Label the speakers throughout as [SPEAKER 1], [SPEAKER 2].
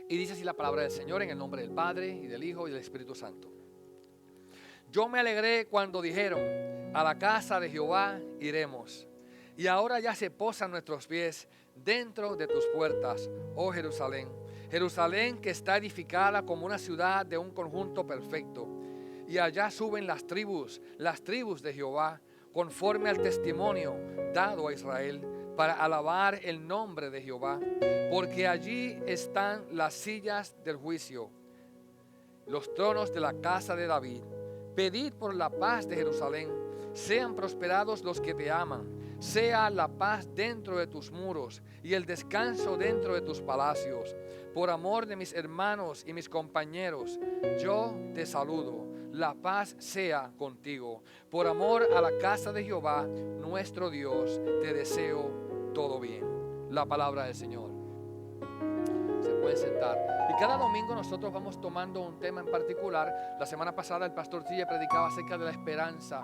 [SPEAKER 1] Y dice así la palabra del Señor en el nombre del Padre y del Hijo y del Espíritu Santo. Yo me alegré cuando dijeron, a la casa de Jehová iremos. Y ahora ya se posan nuestros pies dentro de tus puertas, oh Jerusalén. Jerusalén que está edificada como una ciudad de un conjunto perfecto. Y allá suben las tribus de Jehová, conforme al testimonio dado a Israel, para alabar el nombre de Jehová. Porque allí están las sillas del juicio, los tronos de la casa de David. Pedid por la paz de Jerusalén. Sean prosperados los que te aman. Sea la paz dentro de tus muros y el descanso dentro de tus palacios. Por amor de mis hermanos y mis compañeros, yo te saludo. La paz sea contigo. Por amor a la casa de Jehová, nuestro Dios, te deseo todo bien. La palabra del Señor. Se pueden sentar. Y cada domingo nosotros vamos tomando un tema en particular. La semana pasada el pastor Tille predicaba acerca de la esperanza.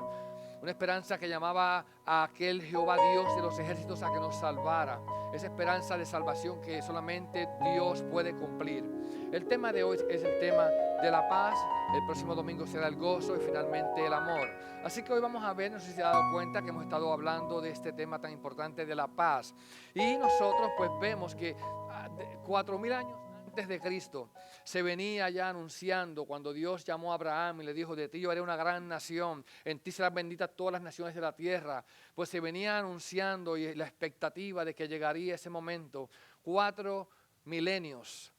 [SPEAKER 1] Una esperanza que llamaba a aquel Jehová Dios de los ejércitos a que nos salvara. Esa esperanza de salvación que solamente Dios puede cumplir. El tema de hoy es el tema de la paz. El próximo domingo será el gozo y finalmente el amor. Así que hoy vamos a ver, no sé si se ha dado cuenta que hemos estado hablando de este tema tan importante de la paz. Y nosotros pues vemos que 4000 años antes de Cristo se venía ya anunciando cuando Dios llamó a Abraham y le dijo: de ti yo haré una gran nación, en ti serán benditas todas las naciones de la tierra. Pues se venía anunciando y la expectativa de que llegaría ese momento, 4 milenios,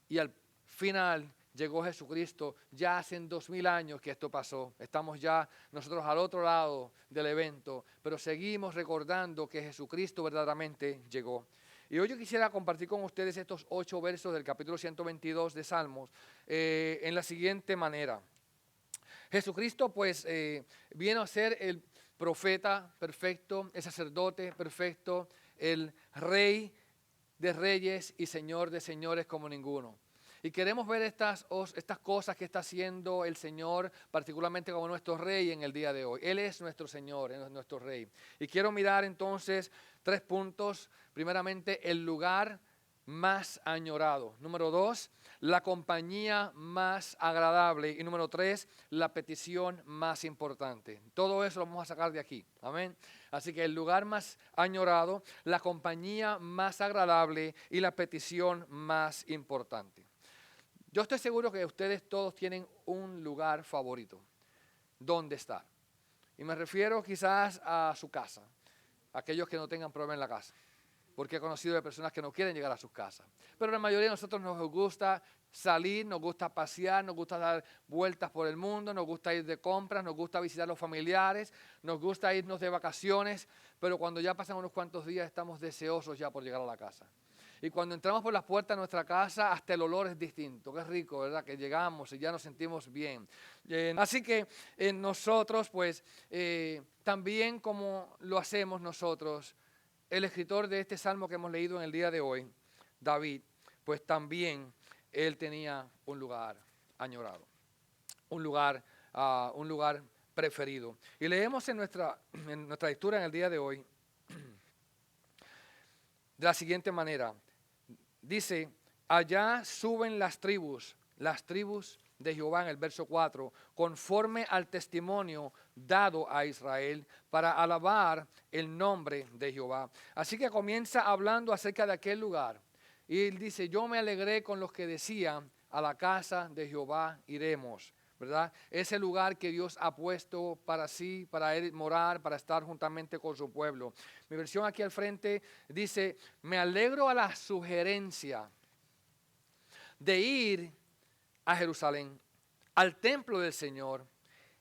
[SPEAKER 1] y al final llegó Jesucristo. Ya hace 2000 años que esto pasó. Estamos ya nosotros al otro lado del evento, pero seguimos recordando que Jesucristo verdaderamente llegó. Y hoy yo quisiera compartir con ustedes estos 8 versos del capítulo 122 de Salmos en la siguiente manera. Jesucristo pues vino a ser el profeta perfecto, el sacerdote perfecto, el rey de reyes y señor de señores como ninguno. Y queremos ver estas cosas que está haciendo el Señor, particularmente como nuestro Rey en el día de hoy. Él es nuestro Señor, Él es nuestro Rey. Y quiero mirar entonces 3 puntos. Primeramente, el lugar más añorado. Número 2, la compañía más agradable. Y número 3, la petición más importante. Todo eso lo vamos a sacar de aquí. Amén. Así que el lugar más añorado, la compañía más agradable y la petición más importante. Yo estoy seguro que ustedes todos tienen un lugar favorito donde estar. Y me refiero quizás a su casa, aquellos que no tengan problema en la casa, porque he conocido de personas que no quieren llegar a sus casas. Pero la mayoría de nosotros nos gusta salir, nos gusta pasear, nos gusta dar vueltas por el mundo, nos gusta ir de compras, nos gusta visitar a los familiares, nos gusta irnos de vacaciones, pero cuando ya pasan unos cuantos días estamos deseosos ya por llegar a la casa. Y cuando entramos por las puertas de nuestra casa, hasta el olor es distinto. Qué rico, ¿verdad? Que llegamos y ya nos sentimos bien. Así que nosotros, pues, también como lo hacemos nosotros, el escritor de este salmo que hemos leído en el día de hoy, David, pues también él tenía un lugar añorado, un lugar preferido. Y leemos en nuestra lectura en el día de hoy de la siguiente manera. Dice, allá suben las tribus de Jehová en el verso 4, conforme al testimonio dado a Israel para alabar el nombre de Jehová. Así que comienza hablando acerca de aquel lugar. Y él dice, yo me alegré con los que decían, a la casa de Jehová iremos. ¿Verdad? Ese lugar que Dios ha puesto para sí, para él morar, para estar juntamente con su pueblo. Mi versión aquí al frente dice, me alegro a la sugerencia de ir a Jerusalén, al templo del Señor.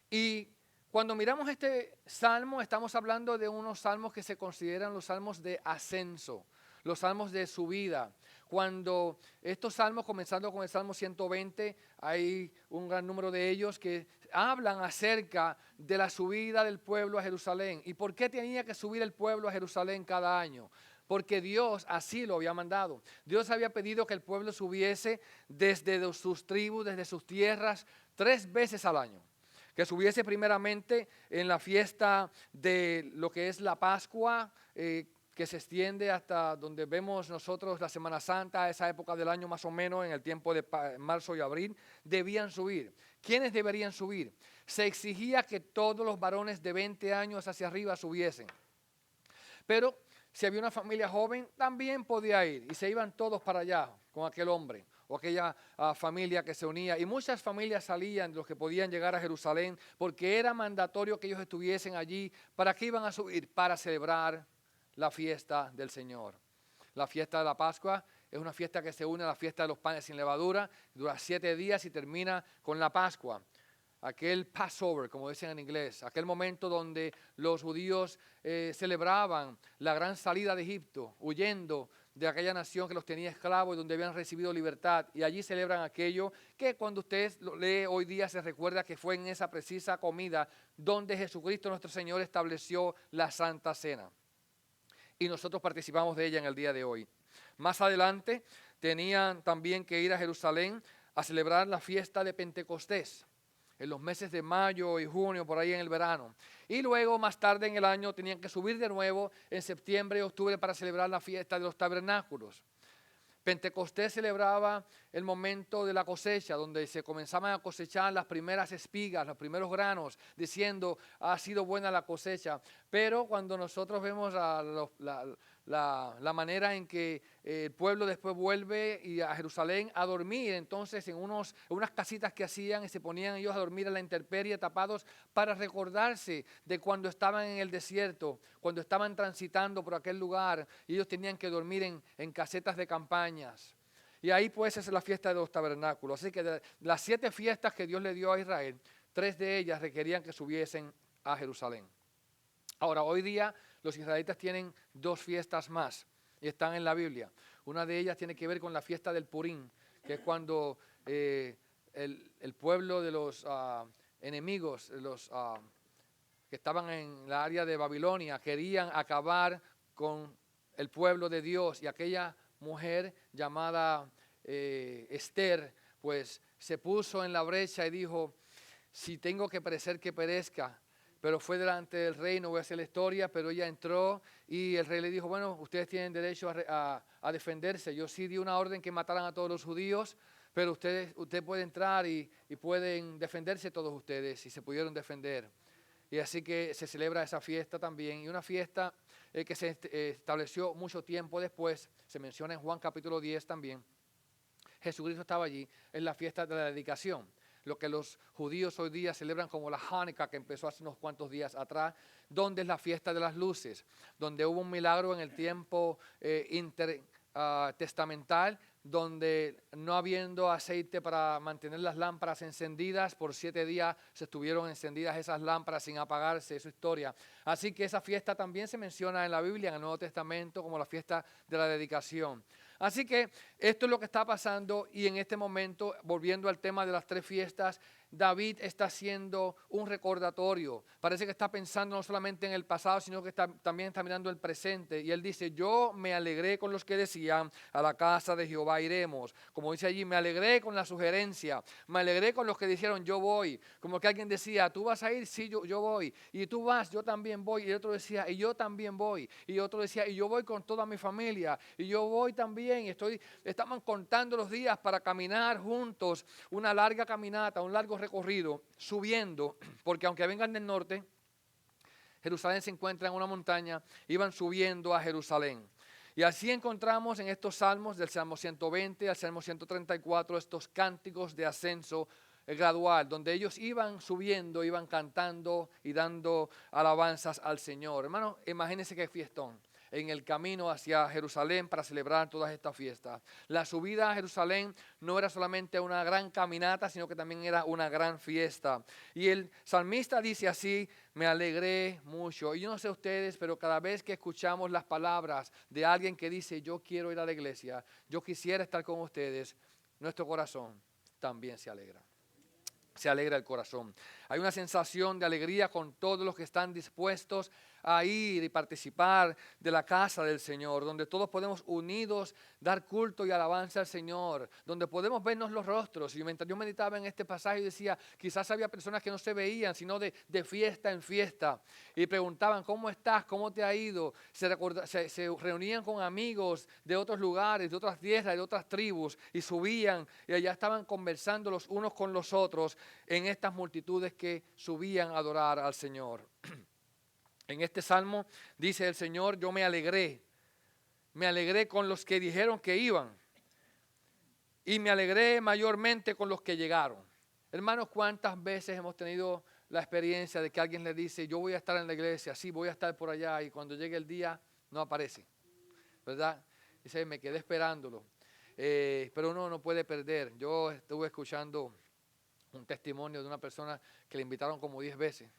[SPEAKER 1] Y cuando miramos este salmo, estamos hablando de unos salmos que se consideran los salmos de ascenso, los salmos de subida. Cuando estos salmos, comenzando con el Salmo 120, hay un gran número de ellos que hablan acerca de la subida del pueblo a Jerusalén. ¿Y por qué tenía que subir el pueblo a Jerusalén cada año? Porque Dios así lo había mandado. Dios había pedido que el pueblo subiese desde sus tribus, desde sus tierras, 3 veces al año. Que subiese primeramente en la fiesta de lo que es la Pascua, que se extiende hasta donde vemos nosotros la Semana Santa, a esa época del año más o menos, en el tiempo de marzo y abril, debían subir. ¿Quiénes deberían subir? Se exigía que todos los varones de 20 años hacia arriba subiesen. Pero si había una familia joven, también podía ir y se iban todos para allá con aquel hombre o aquella familia que se unía. Y muchas familias salían, los que podían llegar a Jerusalén, porque era mandatorio que ellos estuviesen allí. ¿Para qué iban a subir? Para celebrar la fiesta del Señor. La fiesta de la Pascua es una fiesta que se une a la fiesta de los panes sin levadura, dura 7 días y termina con la Pascua. Aquel Passover, como dicen en inglés, aquel momento donde los judíos celebraban la gran salida de Egipto, huyendo de aquella nación que los tenía esclavos y donde habían recibido libertad. Y allí celebran aquello que cuando usted lo lee hoy día se recuerda que fue en esa precisa comida donde Jesucristo nuestro Señor estableció la Santa Cena. Y nosotros participamos de ella en el día de hoy. Más adelante tenían también que ir a Jerusalén a celebrar la fiesta de Pentecostés, en los meses de mayo y junio, por ahí en el verano. Y luego, más tarde en el año, tenían que subir de nuevo en septiembre y octubre para celebrar la fiesta de los tabernáculos. Pentecostés celebraba el momento de la cosecha, donde se comenzaban a cosechar las primeras espigas, los primeros granos, diciendo, ha sido buena la cosecha. Pero cuando nosotros vemos la manera en que el pueblo después vuelve a Jerusalén a dormir, entonces en unas casitas que hacían y se ponían ellos a dormir a la intemperie tapados para recordarse de cuando estaban en el desierto, cuando estaban transitando por aquel lugar y ellos tenían que dormir en casetas de campañas. Y ahí pues es la fiesta de los tabernáculos. Así que de las 7 fiestas que Dios le dio a Israel, 3 de ellas requerían que subiesen a Jerusalén. Ahora, hoy día los israelitas tienen 2 fiestas más y están en la Biblia. Una de ellas tiene que ver con la fiesta del Purim, que es cuando el pueblo de los enemigos, los que estaban en la área de Babilonia, querían acabar con el pueblo de Dios, y aquella mujer llamada Esther, pues se puso en la brecha y dijo, si tengo que perecer, que perezca. Pero fue delante del rey, no voy a hacer la historia, pero ella entró y el rey le dijo, bueno, ustedes tienen derecho a defenderse. Yo sí di una orden que mataran a todos los judíos, pero usted puede entrar y pueden defenderse todos ustedes, y se pudieron defender. Y así que se celebra esa fiesta también, y una fiesta que se estableció mucho tiempo después, se menciona en Juan capítulo 10 también. Jesucristo estaba allí, en la fiesta de la dedicación, lo que los judíos hoy día celebran como la Hanukkah, que empezó hace unos cuantos días atrás, donde es la fiesta de las luces, donde hubo un milagro en el tiempo intertestamental, donde no habiendo aceite para mantener las lámparas encendidas, por 7 días se estuvieron encendidas esas lámparas sin apagarse, es su historia. Así que esa fiesta también se menciona en la Biblia, en el Nuevo Testamento, como la fiesta de la dedicación. Así que esto es lo que está pasando, y en este momento, volviendo al tema de las 3 fiestas, David está haciendo un recordatorio. Parece que está pensando no solamente en el pasado, sino que también está mirando el presente. Y él dice, yo me alegré con los que decían, a la casa de Jehová iremos. Como dice allí, me alegré con la sugerencia. Me alegré con los que dijeron, yo voy. Como que alguien decía, ¿tú vas a ir? Sí, yo voy. Y tú vas, yo también voy. Y otro decía, y yo también voy. Y otro decía, y yo voy con toda mi familia. Y yo voy también. Estamos contando los días para caminar juntos una larga caminata, un largo recorrido, subiendo, porque aunque vengan del norte, Jerusalén se encuentra en una montaña, iban subiendo a Jerusalén. Y así encontramos en estos salmos, del Salmo 120 al Salmo 134, estos cánticos de ascenso gradual, donde ellos iban subiendo, iban cantando y dando alabanzas al Señor. Hermano, imagínense qué fiestón en el camino hacia Jerusalén para celebrar todas estas fiestas. La subida a Jerusalén no era solamente una gran caminata, sino que también era una gran fiesta. Y el salmista dice así, me alegré mucho. Y yo no sé ustedes, pero cada vez que escuchamos las palabras de alguien que dice, yo quiero ir a la iglesia, yo quisiera estar con ustedes, nuestro corazón también se alegra. Se alegra el corazón. Hay una sensación de alegría con todos los que están dispuestos a ir y participar de la casa del Señor, donde todos podemos unidos dar culto y alabanza al Señor, donde podemos vernos los rostros. Y mientras yo meditaba en este pasaje decía, quizás había personas que no se veían, sino de fiesta en fiesta, y preguntaban, ¿cómo estás? ¿Cómo te ha ido? Se reunían con amigos de otros lugares, de otras tierras, de otras tribus, y subían, y allá estaban conversando los unos con los otros en estas multitudes que subían a adorar al Señor. En este salmo dice el Señor, yo me alegré con los que dijeron que iban y me alegré mayormente con los que llegaron. Hermanos, ¿cuántas veces hemos tenido la experiencia de que alguien le dice, yo voy a estar en la iglesia, sí, voy a estar por allá, y cuando llegue el día no aparece, ¿verdad? Dice, me quedé esperándolo. Pero uno no puede perder. Yo estuve escuchando un testimonio de una persona que le invitaron como 10 veces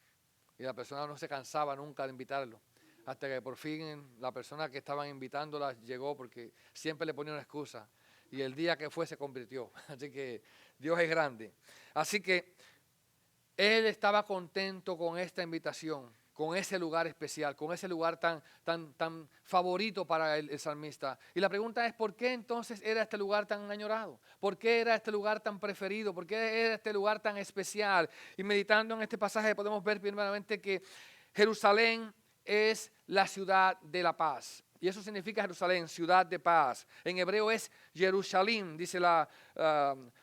[SPEAKER 1] y la persona no se cansaba nunca de invitarlo, hasta que por fin la persona que estaban invitándola llegó, porque siempre le ponía una excusa, y el día que fue se convirtió. Así que Dios es grande. Así que él estaba contento con esta invitación, con ese lugar especial, con ese lugar tan favorito para el salmista. Y la pregunta es, ¿por qué entonces era este lugar tan añorado? ¿Por qué era este lugar tan preferido? ¿Por qué era este lugar tan especial? Y meditando en este pasaje podemos ver primeramente que Jerusalén es la ciudad de la paz. Y eso significa Jerusalén, ciudad de paz. En hebreo es Jerusalén, dice la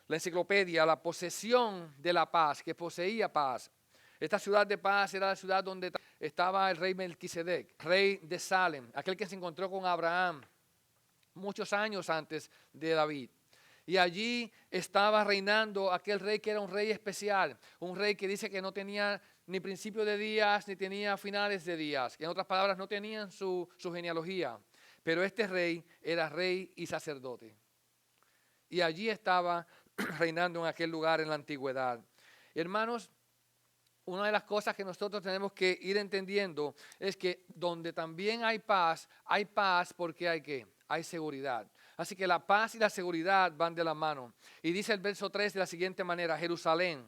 [SPEAKER 1] enciclopedia, la posesión de la paz, que poseía paz. Esta ciudad de paz era la ciudad donde estaba el rey Melquisedec, rey de Salem, aquel que se encontró con Abraham muchos años antes de David. Y allí estaba reinando aquel rey que era un rey especial, un rey que dice que no tenía ni principio de días, ni tenía finales de días, que en otras palabras no tenían su genealogía. Pero este rey era rey y sacerdote. Y allí estaba reinando en aquel lugar en la antigüedad. Hermanos, una de las cosas que nosotros tenemos que ir entendiendo es que donde también hay paz porque hay ¿qué? Hay seguridad. Así que la paz y la seguridad van de la mano. Y dice el verso 3 de la siguiente manera, Jerusalén,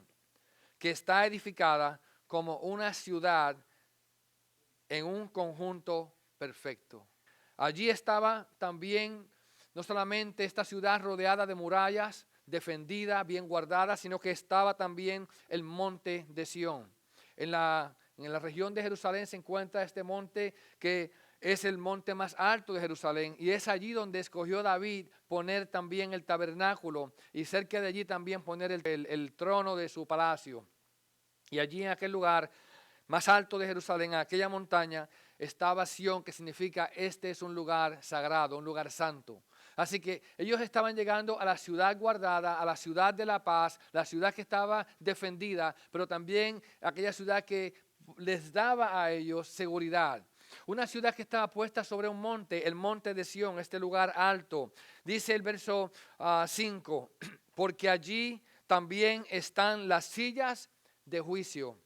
[SPEAKER 1] que está edificada como una ciudad en un conjunto perfecto. Allí estaba también no solamente esta ciudad rodeada de murallas, defendida, bien guardada, sino que estaba también el monte de Sión. En la región de Jerusalén se encuentra este monte que es el monte más alto de Jerusalén, y es allí donde escogió David poner también el tabernáculo, y cerca de allí también poner el trono de su palacio. Y allí en aquel lugar más alto de Jerusalén, en aquella montaña, estaba Sión, que significa este es un lugar sagrado, un lugar santo. Así que ellos estaban llegando a la ciudad guardada, a la ciudad de la paz, la ciudad que estaba defendida, pero también aquella ciudad que les daba a ellos seguridad. Una ciudad que estaba puesta sobre un monte, el monte de Sión, este lugar alto. Dice el verso 5, porque allí también están las sillas de juicio,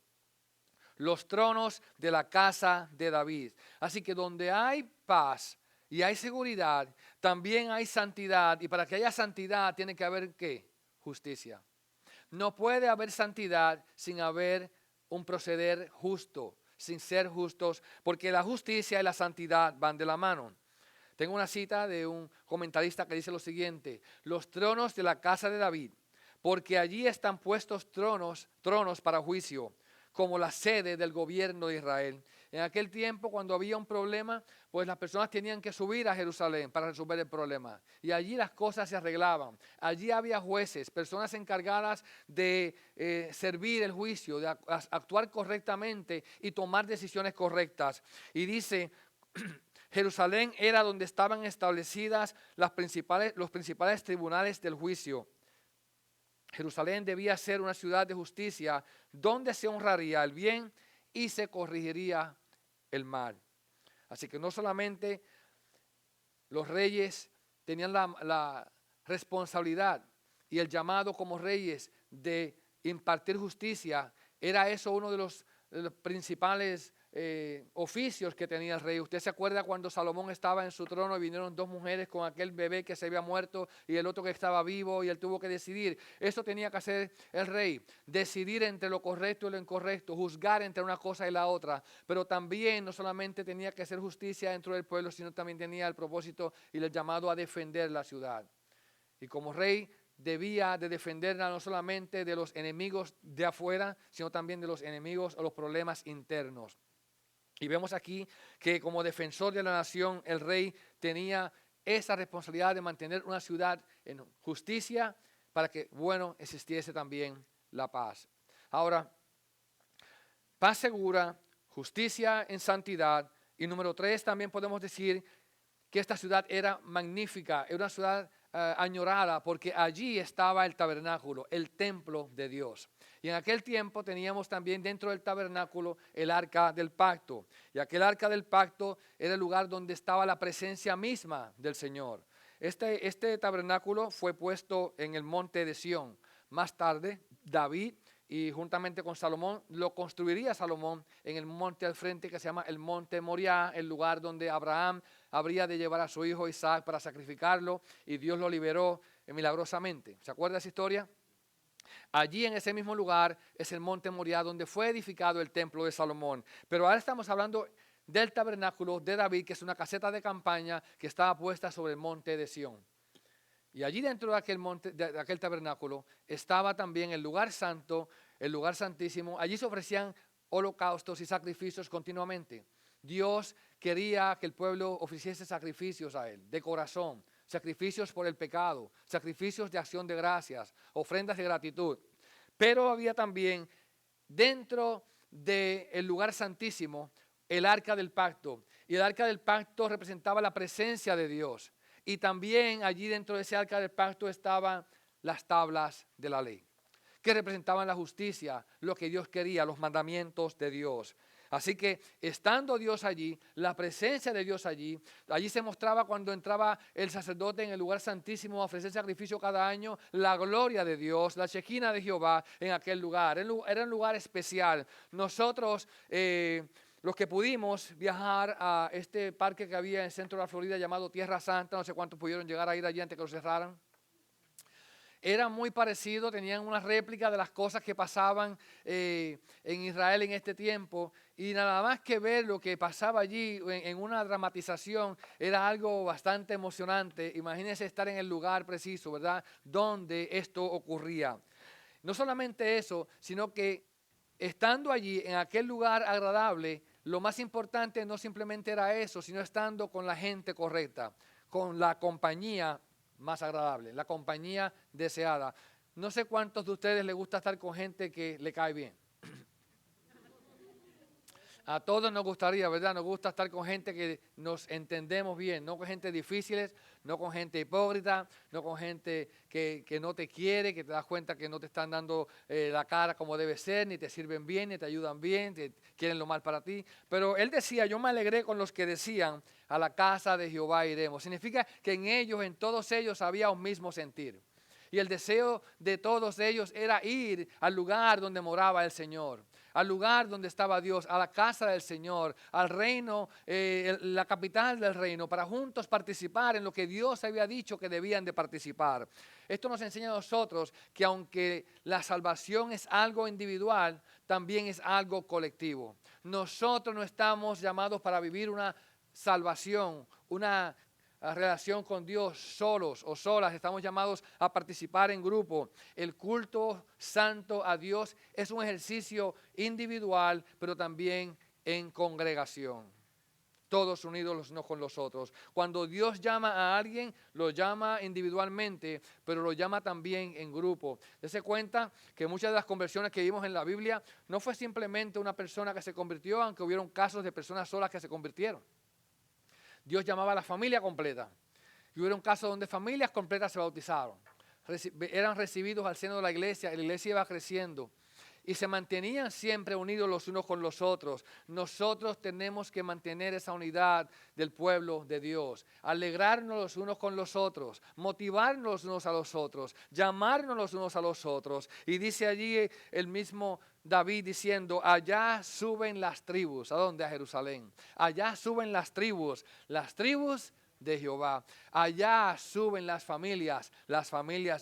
[SPEAKER 1] los tronos de la casa de David. Así que donde hay paz y hay seguridad, también hay santidad. Y para que haya santidad tiene que haber ¿qué? Justicia. No puede haber santidad sin haber un proceder justo, sin ser justos, porque la justicia y la santidad van de la mano. Tengo una cita de un comentarista que dice lo siguiente: los tronos de la casa de David, porque allí están puestos tronos para juicio, como la sede del gobierno de Israel. En aquel tiempo, cuando había un problema, pues las personas tenían que subir a Jerusalén para resolver el problema. Y allí las cosas se arreglaban. Allí había jueces, personas encargadas de servir el juicio, de actuar correctamente y tomar decisiones correctas. Y dice, Jerusalén era donde estaban establecidas los principales tribunales del juicio. Jerusalén debía ser una ciudad de justicia donde se honraría el bien y se corregiría el mal. Así que no solamente los reyes tenían la responsabilidad y el llamado como reyes de impartir justicia, era eso uno de los principales oficios que tenía el rey. Usted se acuerda cuando Salomón estaba en su trono y vinieron dos mujeres con aquel bebé que se había muerto y el otro que estaba vivo y él tuvo que decidir. Eso tenía que hacer el rey, decidir entre lo correcto y lo incorrecto, juzgar entre una cosa y la otra. Pero también no solamente tenía que hacer justicia dentro del pueblo, sino también tenía el propósito y el llamado a defender la ciudad. Y como rey debía de defenderla no solamente de los enemigos de afuera, sino también de los enemigos o los problemas internos. Y vemos aquí que como defensor de la nación, el rey tenía esa responsabilidad de mantener una ciudad en justicia para que, bueno, existiese también la paz. Ahora, paz segura, justicia en santidad. Y número 3, también podemos decir que esta ciudad era magnífica, era una ciudad añorada, porque allí estaba el tabernáculo, el templo de Dios. Y en aquel tiempo teníamos también dentro del tabernáculo el arca del pacto. Y aquel arca del pacto era el lugar donde estaba la presencia misma del Señor. Este tabernáculo fue puesto en el monte de Sión. Más tarde, David y juntamente con Salomón, lo construiría Salomón en el monte al frente que se llama el monte Moriah, el lugar donde Abraham habría de llevar a su hijo Isaac para sacrificarlo y Dios lo liberó milagrosamente. ¿Se acuerda de esa historia? Allí en ese mismo lugar es el monte Moriah donde fue edificado el templo de Salomón. Pero ahora estamos hablando del tabernáculo de David, que es una caseta de campaña que estaba puesta sobre el monte de Sión. Y allí dentro de aquel monte, de aquel tabernáculo, estaba también el lugar santo, el lugar santísimo. Allí se ofrecían holocaustos y sacrificios continuamente. Dios quería que el pueblo ofreciese sacrificios a Él, de corazón, sacrificios por el pecado, sacrificios de acción de gracias, ofrendas de gratitud. Pero había también dentro del lugar santísimo el arca del pacto. Y el arca del pacto representaba la presencia de Dios. Y también allí dentro de ese arca del pacto estaban las tablas de la ley, que representaban la justicia, lo que Dios quería, los mandamientos de Dios. Así que estando Dios allí, la presencia de Dios allí se mostraba cuando entraba el sacerdote en el lugar santísimo a ofrecer sacrificio cada año, la gloria de Dios, la Shekina de Jehová en aquel lugar. Era un lugar especial. Nosotros, los que pudimos viajar a este parque que había en el centro de la Florida llamado Tierra Santa, no sé cuántos pudieron llegar a ir allí antes que lo cerraran. Era muy parecido, tenían una réplica de las cosas que pasaban en Israel en este tiempo. Y nada más que ver lo que pasaba allí en una dramatización era algo bastante emocionante. Imagínense estar en el lugar preciso, ¿verdad?, donde esto ocurría. No solamente eso, sino que estando allí en aquel lugar agradable, lo más importante no simplemente era eso, sino estando con la gente correcta, con la compañía más agradable, la compañía deseada. No sé cuántos de ustedes les gusta estar con gente que le cae bien. A todos nos gustaría, ¿verdad? Nos gusta estar con gente que nos entendemos bien, no con gente difíciles, no con gente hipócrita, no con gente que no te quiere, que te das cuenta que no te están dando la cara como debe ser, ni te sirven bien, ni te ayudan bien, te quieren lo mal para ti. Pero él decía, yo me alegré con los que decían, a la casa de Jehová iremos. Significa que en ellos, en todos ellos había un mismo sentir. Y el deseo de todos ellos era ir al lugar donde moraba el Señor, al lugar donde estaba Dios, a la casa del Señor, al reino, la capital del reino, para juntos participar en lo que Dios había dicho que debían de participar. Esto nos enseña a nosotros que aunque la salvación es algo individual, también es algo colectivo. Nosotros no estamos llamados para vivir una salvación, una relación con Dios solos o solas. Estamos llamados a participar en grupo. El culto santo a Dios es un ejercicio individual, pero también en congregación. Todos unidos los unos con los otros. Cuando Dios llama a alguien, lo llama individualmente, pero lo llama también en grupo. Dese cuenta que muchas de las conversiones que vimos en la Biblia no fue simplemente una persona que se convirtió, aunque hubieron casos de personas solas que se convirtieron. Dios llamaba a la familia completa. Y hubo un caso donde familias completas se bautizaron. Eran recibidos al seno de la iglesia iba creciendo. y se mantenían siempre unidos los unos con los otros. Nosotros tenemos que mantener esa unidad del pueblo de Dios, alegrarnos los unos con los otros, motivarnos los unos a los otros, llamarnos los unos a los otros. Y dice allí el mismo David diciendo, allá suben las tribus. ¿A dónde? A Jerusalén. Allá suben las tribus de Jehová. Allá suben las familias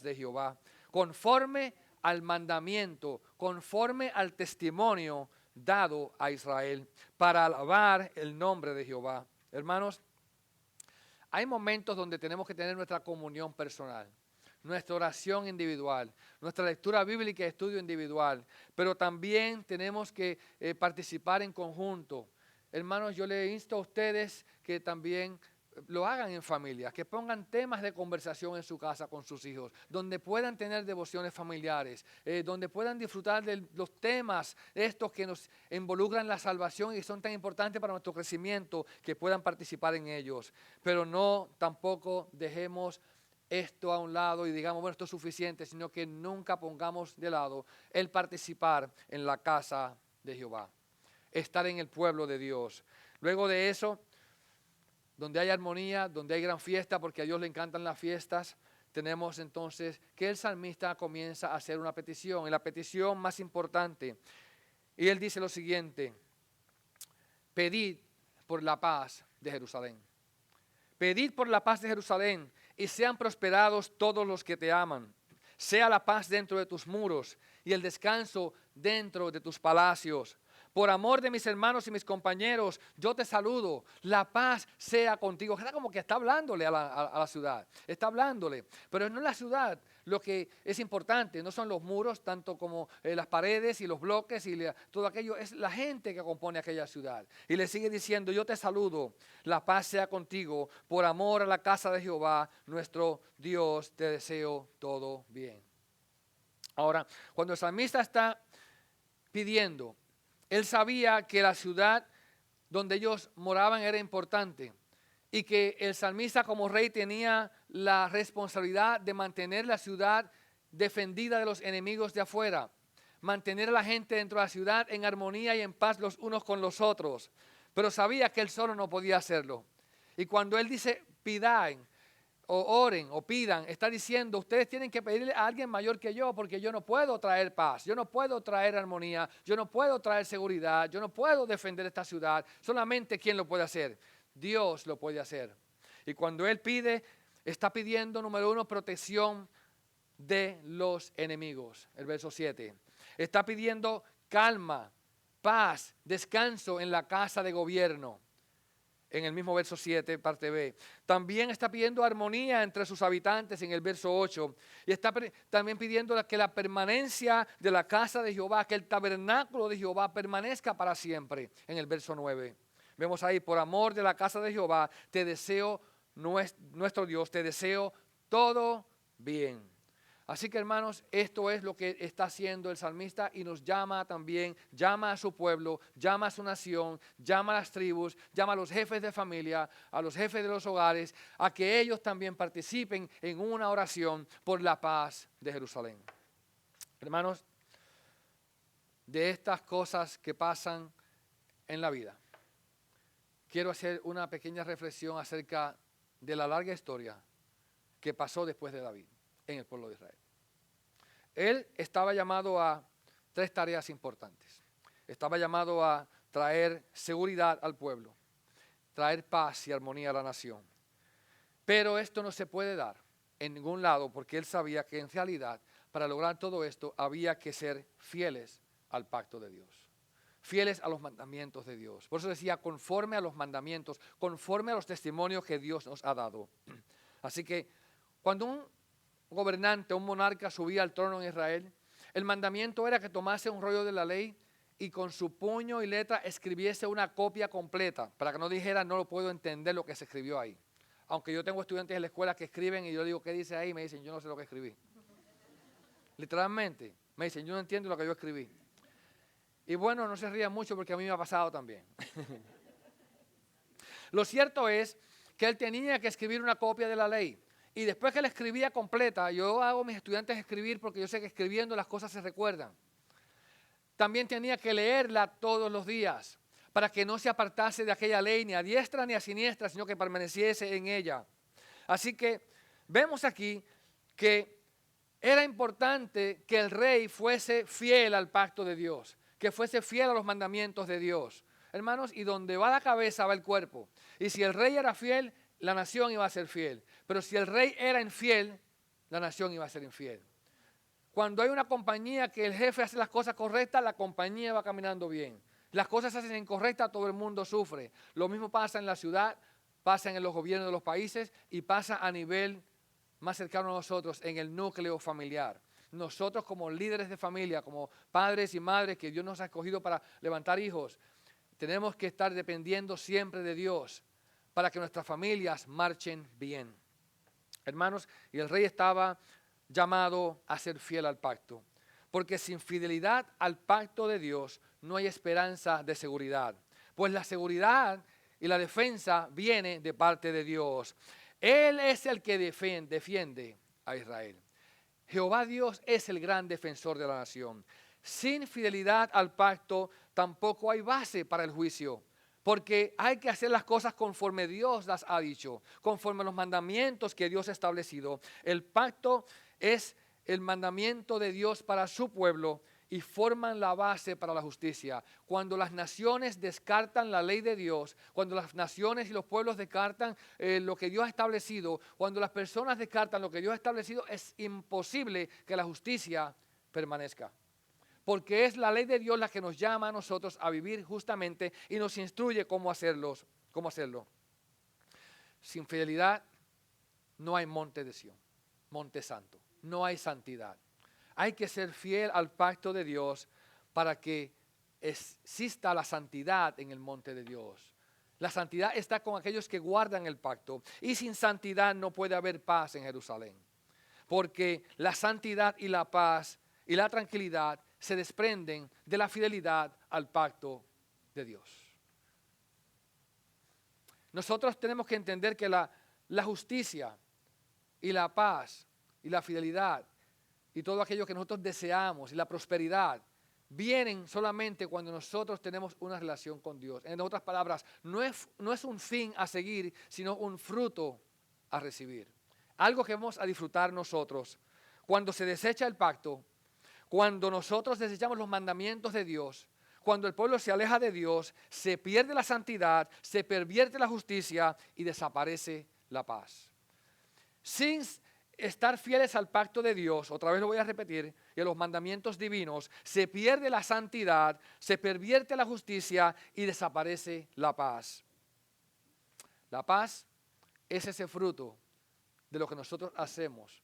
[SPEAKER 1] de Jehová. Conforme al mandamiento, conforme al testimonio dado a Israel, para alabar el nombre de Jehová. Hermanos, hay momentos donde tenemos que tener nuestra comunión personal, nuestra oración individual, nuestra lectura bíblica y estudio individual, pero también tenemos que participar en conjunto. Hermanos, yo les insto a ustedes que también lo hagan en familia, que pongan temas de conversación en su casa con sus hijos, donde puedan tener devociones familiares, donde puedan disfrutar de los temas estos que nos involucran la salvación y son tan importantes para nuestro crecimiento, que puedan participar en ellos. Pero no tampoco dejemos esto a un lado y digamos, bueno, esto es suficiente, sino que nunca pongamos de lado el participar en la casa de Jehová, estar en el pueblo de Dios. Luego de eso, donde hay armonía, donde hay gran fiesta, porque a Dios le encantan las fiestas, tenemos entonces que el salmista comienza a hacer una petición, y la petición más importante. Y él dice lo siguiente: pedid por la paz de Jerusalén. Pedid por la paz de Jerusalén y sean prosperados todos los que te aman. Sea la paz dentro de tus muros y el descanso dentro de tus palacios. Por amor de mis hermanos y mis compañeros, yo te saludo. La paz sea contigo. Está como que está hablándole a la ciudad. Está hablándole. Pero no es la ciudad lo que es importante. No son los muros, tanto como las paredes y los bloques y todo aquello. Es la gente que compone aquella ciudad. Y le sigue diciendo, yo te saludo. La paz sea contigo. Por amor a la casa de Jehová, nuestro Dios, te deseo todo bien. Ahora, cuando el salmista está pidiendo, él sabía que la ciudad donde ellos moraban era importante y que el salmista como rey tenía la responsabilidad de mantener la ciudad defendida de los enemigos de afuera, mantener a la gente dentro de la ciudad en armonía y en paz los unos con los otros. Pero sabía que él solo no podía hacerlo. Y cuando él dice, pidan, o oren o pidan, está diciendo, ustedes tienen que pedirle a alguien mayor que yo, porque yo no puedo traer paz, yo no puedo traer armonía, yo no puedo traer seguridad, yo no puedo defender esta ciudad. Solamente ¿quién lo puede hacer? Dios lo puede hacer. Y cuando él pide, está pidiendo, número uno, protección de los enemigos. El verso 7. Está pidiendo calma, paz, descanso en la casa de gobierno. En el mismo verso 7, parte B. También está pidiendo armonía entre sus habitantes en el verso 8. Y está también pidiendo que la permanencia de la casa de Jehová, que el tabernáculo de Jehová permanezca para siempre, en el verso 9. Vemos ahí, por amor de la casa de Jehová, te deseo, nuestro Dios, te deseo todo bien. Así que hermanos, esto es lo que está haciendo el salmista y nos llama también, llama a su pueblo, llama a su nación, llama a las tribus, llama a los jefes de familia, a los jefes de los hogares, a que ellos también participen en una oración por la paz de Jerusalén. Hermanos, de estas cosas que pasan en la vida, quiero hacer una pequeña reflexión acerca de la larga historia que pasó después de David en el pueblo de Israel. Él estaba llamado a tres tareas importantes. Estaba llamado a traer seguridad al pueblo, traer paz y armonía a la nación. Pero esto no se puede dar en ningún lado, porque él sabía que en realidad para lograr todo esto había que ser fieles al pacto de Dios, fieles a los mandamientos de Dios. Por eso decía, conforme a los mandamientos, conforme a los testimonios que Dios nos ha dado. Así que cuando un gobernante, un monarca subía al trono en Israel, el mandamiento era que tomase un rollo de la ley y con su puño y letra escribiese una copia completa, para que no dijera, no lo puedo entender lo que se escribió ahí. Aunque yo tengo estudiantes en la escuela que escriben y yo digo, ¿qué dice ahí? Me dicen, yo no sé lo que escribí. Literalmente, me dicen, yo no entiendo lo que yo escribí. Y bueno, no se rían mucho porque a mí me ha pasado también. Lo cierto es que él tenía que escribir una copia de la ley. Y después que la escribía completa, yo hago a mis estudiantes escribir porque yo sé que escribiendo las cosas se recuerdan. también tenía que leerla todos los días para que no se apartase de aquella ley ni a diestra ni a siniestra, sino que permaneciese en ella. Así que vemos aquí que era importante que el rey fuese fiel al pacto de Dios, que fuese fiel a los mandamientos de Dios. Hermanos, y donde va la cabeza va el cuerpo. Y si el rey era fiel, la nación iba a ser fiel. Pero si el rey era infiel, la nación iba a ser infiel. Cuando hay una compañía que el jefe hace las cosas correctas, la compañía va caminando bien. Las cosas se hacen incorrectas, todo el mundo sufre. Lo mismo pasa en la ciudad, pasa en los gobiernos de los países y pasa a nivel más cercano a nosotros, en el núcleo familiar. Nosotros como líderes de familia, como padres y madres que Dios nos ha escogido para levantar hijos, tenemos que estar dependiendo siempre de Dios para que nuestras familias marchen bien. Hermanos, y el rey estaba llamado a ser fiel al pacto, porque sin fidelidad al pacto de Dios no hay esperanza de seguridad, pues la seguridad y la defensa viene de parte de Dios. Él es el que defiende a Israel. Jehová Dios es el gran defensor de la nación. Sin fidelidad al pacto tampoco hay base para el juicio, porque hay que hacer las cosas conforme Dios las ha dicho, conforme a los mandamientos que Dios ha establecido. El pacto es el mandamiento de Dios para su pueblo y forman la base para la justicia. Cuando las naciones descartan la ley de Dios, cuando las naciones y los pueblos descartan lo que Dios ha establecido, cuando las personas descartan lo que Dios ha establecido, es imposible que la justicia permanezca. Porque es la ley de Dios la que nos llama a nosotros a vivir justamente y nos instruye cómo hacerlo. Sin fidelidad no hay monte de Sión, monte santo, no hay santidad. Hay que ser fiel al pacto de Dios para que exista la santidad en el monte de Dios. La santidad está con aquellos que guardan el pacto y sin santidad no puede haber paz en Jerusalén. Porque la santidad y la paz y la tranquilidad se desprenden de la fidelidad al pacto de Dios. Nosotros tenemos que entender que la justicia y la paz y la fidelidad y todo aquello que nosotros deseamos y la prosperidad vienen solamente cuando nosotros tenemos una relación con Dios. En otras palabras, no es un fin a seguir, sino un fruto a recibir. Algo que vamos a disfrutar nosotros cuando se desecha el pacto, cuando nosotros desechamos los mandamientos de Dios, cuando el pueblo se aleja de Dios, se pierde la santidad, se pervierte la justicia y desaparece la paz. Sin estar fieles al pacto de Dios, otra vez lo voy a repetir, y a los mandamientos divinos, se pierde la santidad, se pervierte la justicia y desaparece la paz. La paz es ese fruto de lo que nosotros hacemos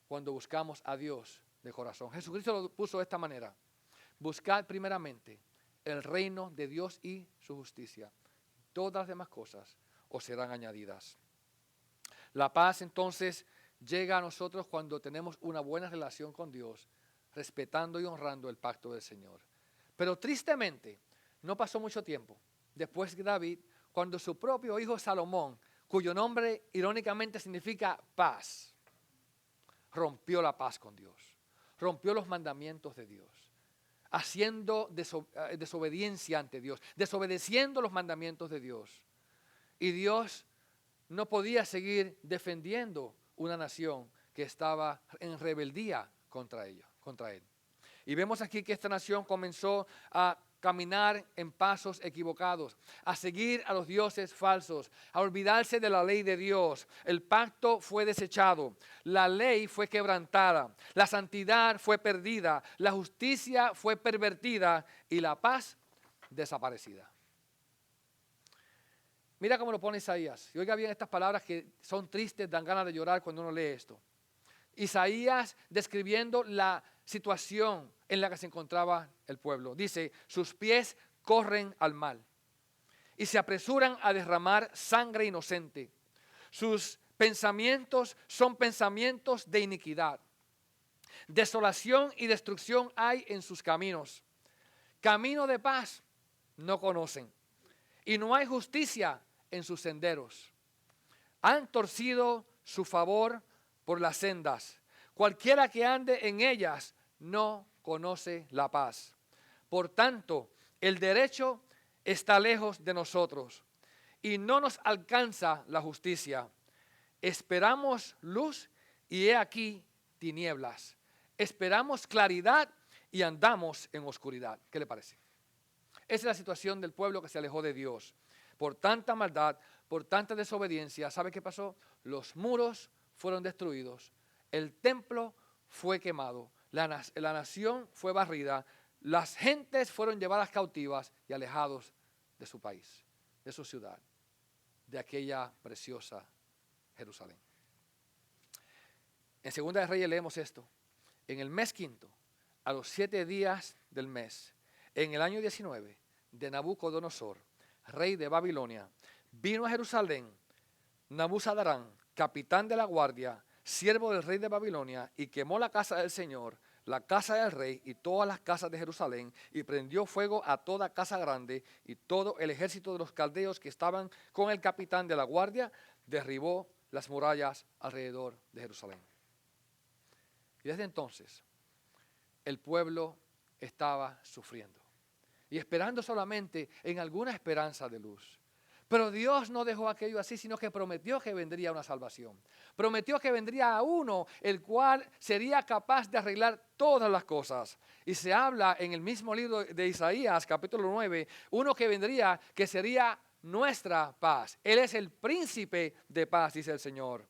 [SPEAKER 1] cuando buscamos a Dios de corazón. Jesucristo lo puso de esta manera: buscad primeramente el reino de Dios y su justicia. Todas las demás cosas os serán añadidas. La paz entonces llega a nosotros cuando tenemos una buena relación con Dios, respetando y honrando el pacto del Señor. Pero tristemente, no pasó mucho tiempo después de David, cuando su propio hijo Salomón, cuyo nombre irónicamente significa paz, rompió la paz con Dios, rompió los mandamientos de Dios, haciendo desobediencia ante Dios, desobedeciendo los mandamientos de Dios. Y Dios no podía seguir defendiendo una nación que estaba en rebeldía contra él. Y vemos aquí que esta nación comenzó a caminar en pasos equivocados, a seguir a los dioses falsos, a olvidarse de la ley de Dios. El pacto fue desechado, la ley fue quebrantada, la santidad fue perdida, la justicia fue pervertida y la paz desaparecida. Mira cómo lo pone Isaías. Y oiga bien estas palabras que son tristes, dan ganas de llorar cuando uno lee esto. Isaías describiendo la situación en la que se encontraba el pueblo. Dice: sus pies corren al mal y se apresuran a derramar sangre inocente. Sus pensamientos son pensamientos de iniquidad. Desolación y destrucción hay en sus caminos. Camino de paz no conocen. Y no hay justicia en sus senderos. Han torcido su favor por las sendas. Cualquiera que ande en ellas no conoce la paz. Por tanto, el derecho está lejos de nosotros y no nos alcanza la justicia. Esperamos luz y he aquí tinieblas. Esperamos claridad y andamos en oscuridad. ¿Qué le parece? Esa es la situación del pueblo que se alejó de Dios. Por tanta maldad, por tanta desobediencia, ¿sabe qué pasó? Los muros fueron destruidos, el templo fue quemado, la nación fue barrida, las gentes fueron llevadas cautivas y alejados de su país, de su ciudad, de aquella preciosa Jerusalén. En Segunda de Reyes leemos esto. En el mes quinto, a los 7 días del mes, en el año 19 de Nabucodonosor, rey de Babilonia, vino a Jerusalén Nabuzaradán, capitán de la guardia, siervo del rey de Babilonia, y quemó la casa del Señor, la casa del rey y todas las casas de Jerusalén, y prendió fuego a toda casa grande, y todo el ejército de los caldeos que estaban con el capitán de la guardia derribó las murallas alrededor de Jerusalén. Y desde entonces el pueblo estaba sufriendo y esperando solamente en alguna esperanza de luz. Pero Dios no dejó aquello así, sino que prometió que vendría una salvación. Prometió que vendría a uno, el cual sería capaz de arreglar todas las cosas. Y se habla en el mismo libro de Isaías, capítulo 9, uno que vendría, que sería nuestra paz. Él es el príncipe de paz, dice el Señor.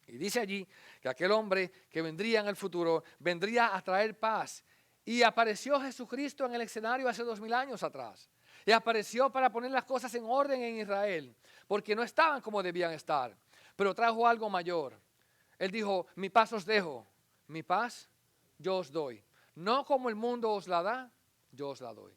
[SPEAKER 1] Y dice allí que aquel hombre que vendría en el futuro, vendría a traer paz. Y apareció Jesucristo en el escenario hace 2000 años atrás. Y apareció para poner las cosas en orden en Israel, porque no estaban como debían estar. Pero trajo algo mayor. Él dijo, mi paz os dejo, mi paz yo os doy. No como el mundo os la da, yo os la doy.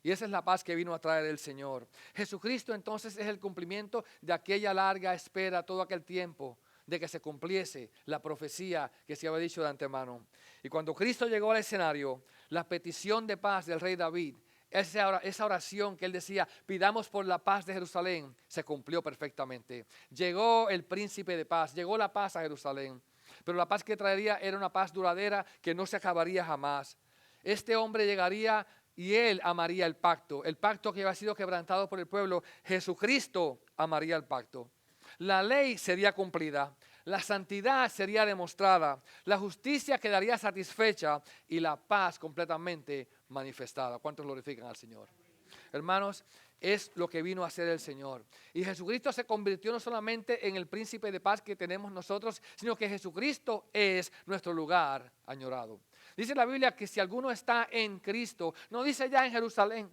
[SPEAKER 1] Y esa es la paz que vino a traer el Señor. Jesucristo entonces es el cumplimiento de aquella larga espera, todo aquel tiempo, de que se cumpliese la profecía que se había dicho de antemano. Y cuando Cristo llegó al escenario, la petición de paz del rey David, esa oración que él decía, pidamos por la paz de Jerusalén, se cumplió perfectamente. Llegó el príncipe de paz, llegó la paz a Jerusalén. Pero la paz que traería era una paz duradera que no se acabaría jamás. Este hombre llegaría y él amaría el pacto que había sido quebrantado por el pueblo. Jesucristo amaría el pacto. La ley sería cumplida, la santidad sería demostrada, la justicia quedaría satisfecha y la paz completamente manifestada. ¿Cuántos glorifican al Señor? Hermanos, es lo que vino a hacer el Señor. Y Jesucristo se convirtió no solamente en el príncipe de paz que tenemos nosotros, sino que Jesucristo es nuestro lugar añorado. Dice la Biblia que si alguno está en Cristo, no dice ya en Jerusalén,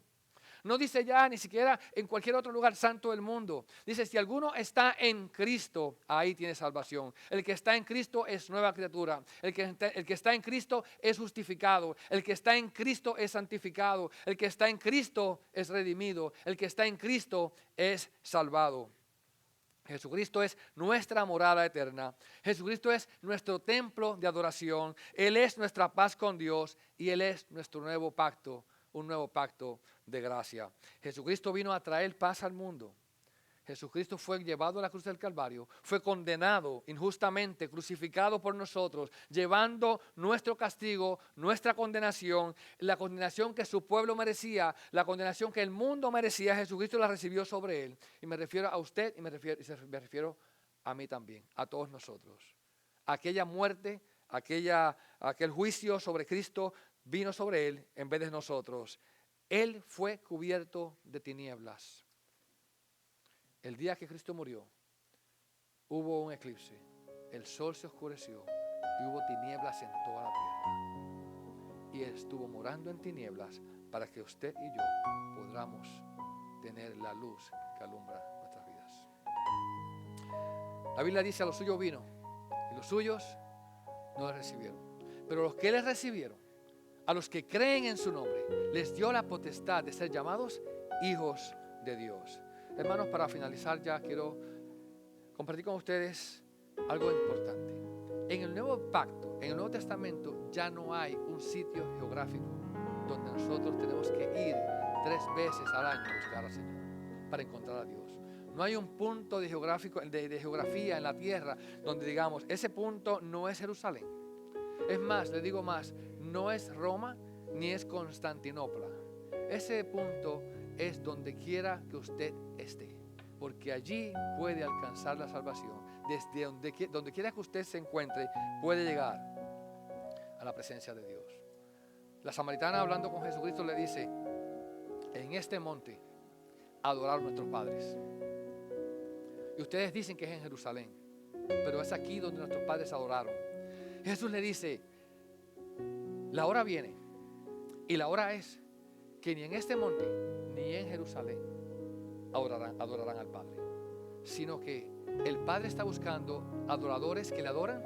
[SPEAKER 1] no dice ya ni siquiera en cualquier otro lugar santo del mundo. Dice, si alguno está en Cristo, ahí tiene salvación. El que está en Cristo es nueva criatura. El que está en Cristo es justificado. El que está en Cristo es santificado. El que está en Cristo es redimido. El que está en Cristo es salvado. Jesucristo es nuestra morada eterna. Jesucristo es nuestro templo de adoración. Él es nuestra paz con Dios y Él es nuestro nuevo pacto. Un nuevo pacto de gracia. Jesucristo vino a traer paz al mundo. Jesucristo fue llevado a la cruz del Calvario, fue condenado injustamente, crucificado por nosotros, llevando nuestro castigo, nuestra condenación, la condenación que su pueblo merecía, la condenación que el mundo merecía. Jujesucristo la recibió sobre él. Y me refiero a usted y me refiero a mí también, a todos nosotros. Aquella muerte, aquel juicio sobre Cristo vino sobre él en vez de nosotros. Él fue cubierto de tinieblas. El día que Cristo murió, hubo un eclipse, el sol se oscureció y hubo tinieblas en toda la tierra. Y Él estuvo morando en tinieblas para que usted y yo podamos tener la luz que alumbra nuestras vidas. La Biblia dice, a los suyos vino y los suyos no le recibieron. Pero los que les recibieron, a los que creen en su nombre, les dio la potestad de ser llamados hijos de Dios. Hermanos, para finalizar ya quiero compartir con ustedes algo importante. En el nuevo pacto, en el Nuevo Testamento, ya no hay un sitio geográfico donde nosotros tenemos que ir 3 veces al año a buscar al Señor para encontrar a Dios. No hay un punto de geografía en la tierra donde digamos, ese punto no es Jerusalén. Es más, le digo más, no es Roma, ni es Constantinopla. Ese punto es donde quiera que usted esté, porque allí puede alcanzar la salvación. Desde donde quiera que usted se encuentre, puede llegar a la presencia de Dios. La samaritana, hablando con Jesucristo, le dice: en este monte adoraron nuestros padres. Y ustedes dicen que es en Jerusalén, pero es aquí donde nuestros padres adoraron. Jesús le dice: la hora viene, y la hora es, que ni en este monte ni en Jerusalén adorarán al Padre, sino que el Padre está buscando adoradores que le adoran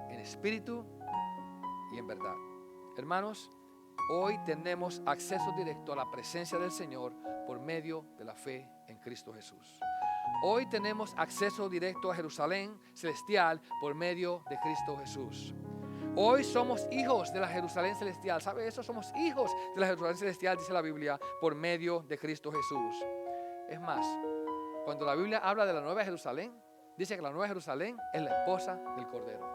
[SPEAKER 1] en espíritu y en verdad. Hermanos, hoy tenemos acceso directo a la presencia del Señor por medio de la fe en Cristo Jesús. Hoy tenemos acceso directo a Jerusalén celestial por medio de Cristo Jesús. Hoy somos hijos de la Jerusalén celestial. ¿Sabe eso? Somos hijos de la Jerusalén celestial, dice la Biblia, por medio de Cristo Jesús. Es más, cuando la Biblia habla de la Nueva Jerusalén, dice que la Nueva Jerusalén es la esposa del Cordero.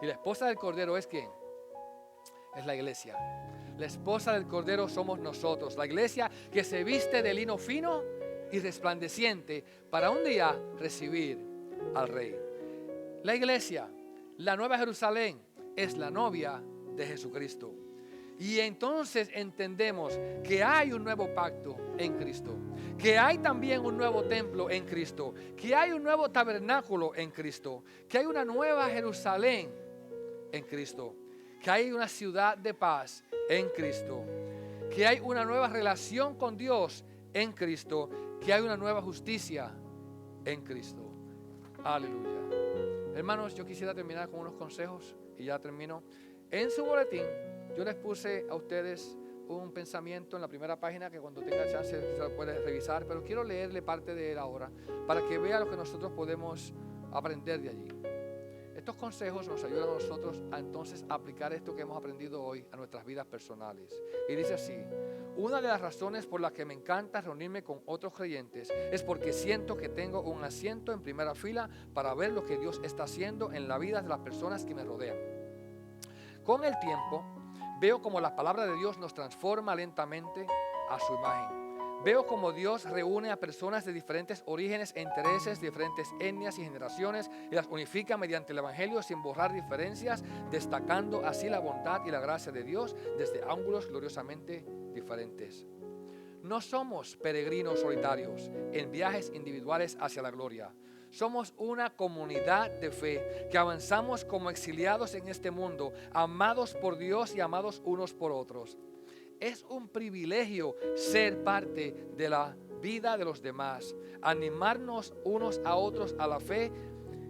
[SPEAKER 1] Y la esposa del Cordero ¿es quién? Es la iglesia. La esposa del Cordero somos nosotros. La iglesia que se viste de lino fino y resplandeciente para un día recibir al Rey. La iglesia, la Nueva Jerusalén, es la novia de Jesucristo. Y entonces entendemos que hay un nuevo pacto en Cristo, que hay también un nuevo templo en Cristo, que hay un nuevo tabernáculo en Cristo, que hay una nueva Jerusalén en Cristo, que hay una ciudad de paz en Cristo, que hay una nueva relación con Dios en Cristo, que hay una nueva justicia en Cristo. Aleluya. Hermanos, yo quisiera terminar con unos consejos y ya termino. En su boletín yo les puse a ustedes un pensamiento en la primera página que cuando tenga chance se lo puede revisar, pero quiero leerle parte de él ahora para que vea lo que nosotros podemos aprender de allí. Estos consejos nos ayudan a nosotros a entonces aplicar esto que hemos aprendido hoy a nuestras vidas personales. Y dice así: una de las razones por las que me encanta reunirme con otros creyentes es porque siento que tengo un asiento en primera fila para ver lo que Dios está haciendo en la vida de las personas que me rodean. Con el tiempo, veo como la palabra de Dios nos transforma lentamente a su imagen. Veo como Dios reúne a personas de diferentes orígenes e intereses, diferentes etnias y generaciones, y las unifica mediante el Evangelio sin borrar diferencias, destacando así la bondad y la gracia de Dios desde ángulos gloriosamente diferentes. No somos peregrinos solitarios en viajes individuales hacia la gloria. Somos una comunidad de fe que avanzamos como exiliados en este mundo, amados por Dios y amados unos por otros. Es un privilegio ser parte de la vida de los demás, animarnos unos a otros a la fe,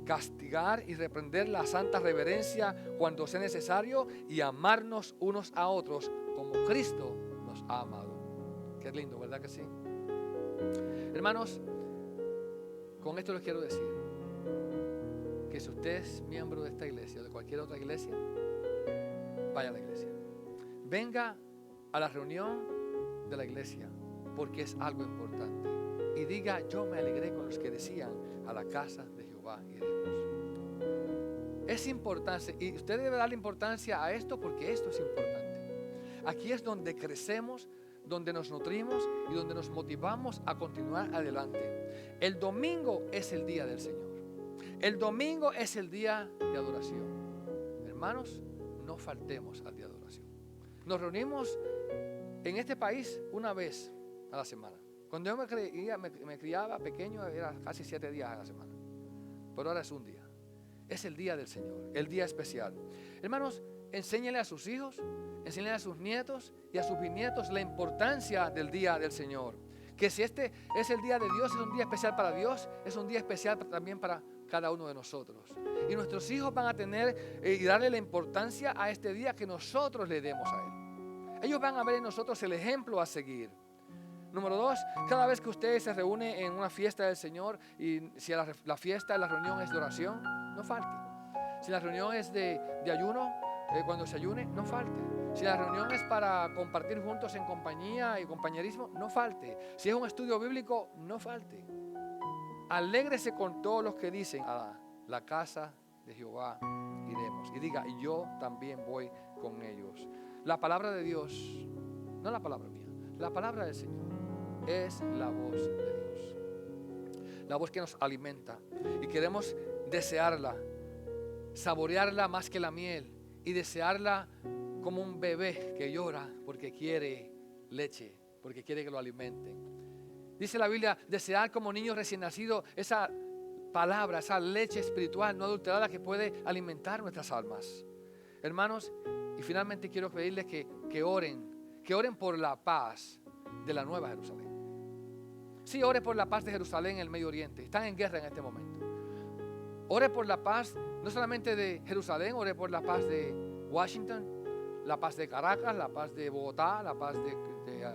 [SPEAKER 1] castigar y reprender la santa reverencia cuando sea necesario y amarnos unos a otros como Cristo nos ha amado. Qué lindo, ¿verdad que sí? Hermanos, con esto les quiero decir que si usted es miembro de esta iglesia o de cualquier otra iglesia, vaya a la iglesia. Venga a la reunión de la iglesia porque es algo importante. Y diga: yo me alegré con los que decían: a la casa de Jehová iremos. Es importante y usted debe darle importancia a esto porque esto es importante. Aquí es donde crecemos, donde nos nutrimos y donde nos motivamos a continuar adelante. El domingo es el día del Señor. El domingo es el día de adoración. Hermanos, no faltemos al día de adoración. Nos reunimos en este país una vez a la semana. Cuando yo me criaba pequeño era casi 7 días a la semana. Pero ahora es un día. Es el día del Señor, el día especial. Hermanos, enséñenle a sus hijos, enséñenle a sus nietos y a sus bisnietos la importancia del día del Señor. Que si este es el día de Dios, es un día especial para Dios, es un día especial también para cada uno de nosotros. Y nuestros hijos van a tener y darle la importancia a este día que nosotros le demos a Él. Ellos van a ver en nosotros el ejemplo a seguir. Número 2, cada vez que usted se reúne en una fiesta del Señor y si la fiesta, la reunión es de oración, no falte. Si la reunión es de ayuno, cuando se ayune, no falte. Si la reunión es para compartir juntos en compañía y compañerismo, no falte. Si es un estudio bíblico, no falte. Alégrese con todos los que dicen: a la casa de Jehová iremos. Y diga: y yo también voy con ellos. La palabra de Dios no la palabra mía, la palabra del Señor es la voz de Dios. La voz que nos alimenta y queremos desearla, saborearla más que la miel y desearla como un bebé que llora porque quiere leche, porque quiere que lo alimenten. Dice la Biblia, desear como niños recién nacidos esa palabra, esa leche espiritual no adulterada que puede alimentar nuestras almas. Hermanos, y finalmente quiero pedirles que oren por la paz de la Nueva Jerusalén. Sí, ore por la paz de Jerusalén en el Medio Oriente. Están en guerra en este momento. Ore por la paz, no solamente de Jerusalén, ore por la paz de Washington, la paz de Caracas, la paz de Bogotá, la paz de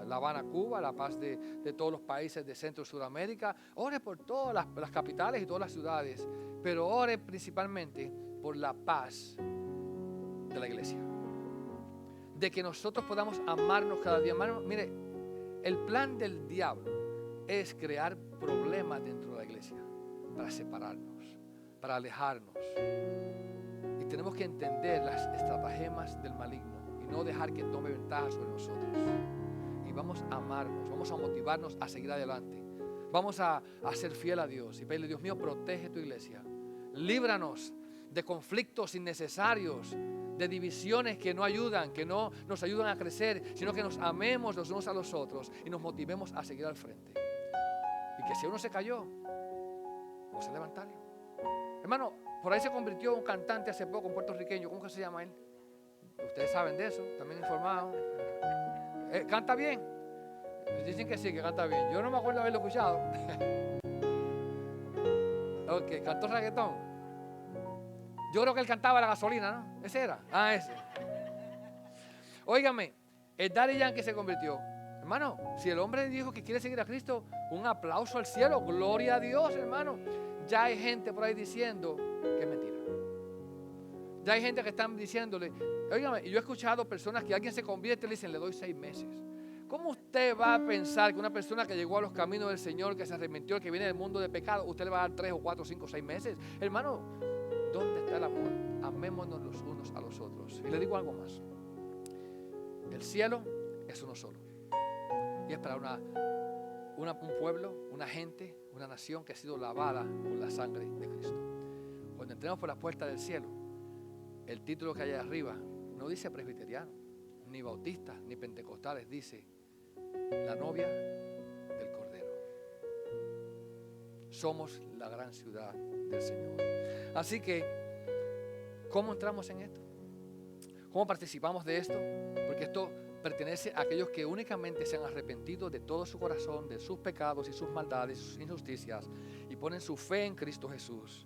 [SPEAKER 1] La Habana, Cuba, la paz de todos los países de Centro y Sudamérica. Ore por todas las capitales y todas las ciudades, pero ore principalmente por la paz de la iglesia. De que nosotros podamos amarnos cada día. Hermano, mire, el plan del diablo es crear problemas dentro de la iglesia para separarnos, para alejarnos. Y tenemos que entender las estratagemas del maligno y no dejar que tome ventaja sobre nosotros. Y vamos a amarnos, vamos a motivarnos a seguir adelante. Vamos a ser fiel a Dios y pedirle, Dios mío, protege tu iglesia. Líbranos de conflictos innecesarios, de divisiones que no ayudan, que no nos ayudan a crecer, sino que nos amemos los unos a los otros y nos motivemos a seguir al frente. Y que si uno se cayó, vamos a levantarlo. Hermano, por ahí se convirtió un cantante hace poco, un puertorriqueño. ¿Cómo que se llama él? Ustedes saben de eso, también informados. ¿Canta bien? Dicen que sí, que canta bien. Yo no me acuerdo de haberlo escuchado. Ok, cantó reggaetón. Yo creo que él cantaba la gasolina, ¿no? Ese era. Ah, ese. Óigame, el Daddy Yankee se convirtió. Hermano, si el hombre dijo que quiere seguir a Cristo, un aplauso al cielo, gloria a Dios, hermano. Ya hay gente por ahí diciendo que es mentira. Ya hay gente que están diciéndole, óigame, y yo he escuchado personas que alguien se convierte y le dicen, le doy 6 meses. ¿Cómo usted va a pensar que una persona que llegó a los caminos del Señor, que se arrepintió, que viene del mundo de pecado, usted le va a dar 3 o 4, 5, 6 meses? Hermano, ¿dónde está el amor? Amémonos los unos a los otros. Y le digo algo más. El cielo es uno solo. Y es para un pueblo, una gente, una nación que ha sido lavada con la sangre de Cristo. Cuando entremos por la puerta del cielo, el título que hay arriba no dice presbiteriano, ni bautistas, ni pentecostales, dice la novia del Cordero. Somos la gran ciudad del Señor. Así que, ¿cómo entramos en esto? ¿Cómo participamos de esto? Porque esto pertenece a aquellos que únicamente se han arrepentido de todo su corazón, de sus pecados y sus maldades y sus injusticias y ponen su fe en Cristo Jesús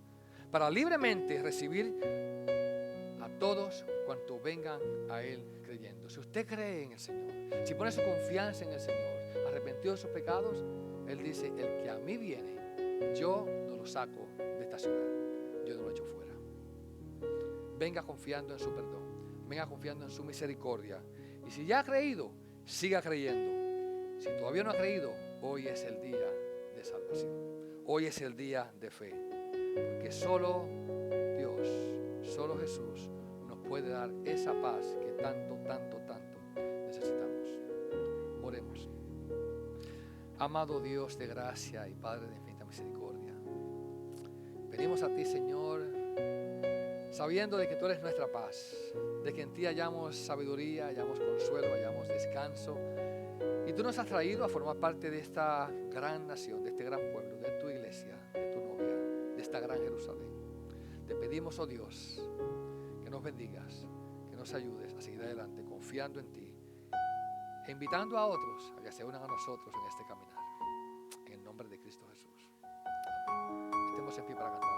[SPEAKER 1] para libremente recibir a todos cuantos vengan a Él creyendo. Si usted cree en el Señor, si pone su confianza en el Señor, arrepentido de sus pecados, Él dice, el que a mí viene, yo no lo saco de esta ciudad, yo no lo echo fuera. Venga confiando en su perdón, venga confiando en su misericordia. Y si ya ha creído, siga creyendo. Si todavía no ha creído, hoy es el día de salvación. Hoy es el día de fe. Porque solo Dios, solo Jesús nos puede dar esa paz que tanto, tanto, tanto necesitamos. Oremos. Amado Dios de gracia y Padre de infinita misericordia, venimos a ti, Señor, sabiendo de que tú eres nuestra paz, de que en ti hallamos sabiduría, hallamos consuelo, hallamos descanso. Y tú nos has traído a formar parte de esta gran nación, de este gran pueblo, de tu iglesia, de tu novia, de esta gran Jerusalén. Te pedimos, oh Dios, que nos bendigas, que nos ayudes a seguir adelante, confiando en ti, e invitando a otros a que se unan a nosotros en este caminar. En el nombre de Cristo Jesús. Amén. Estemos en pie para cantar.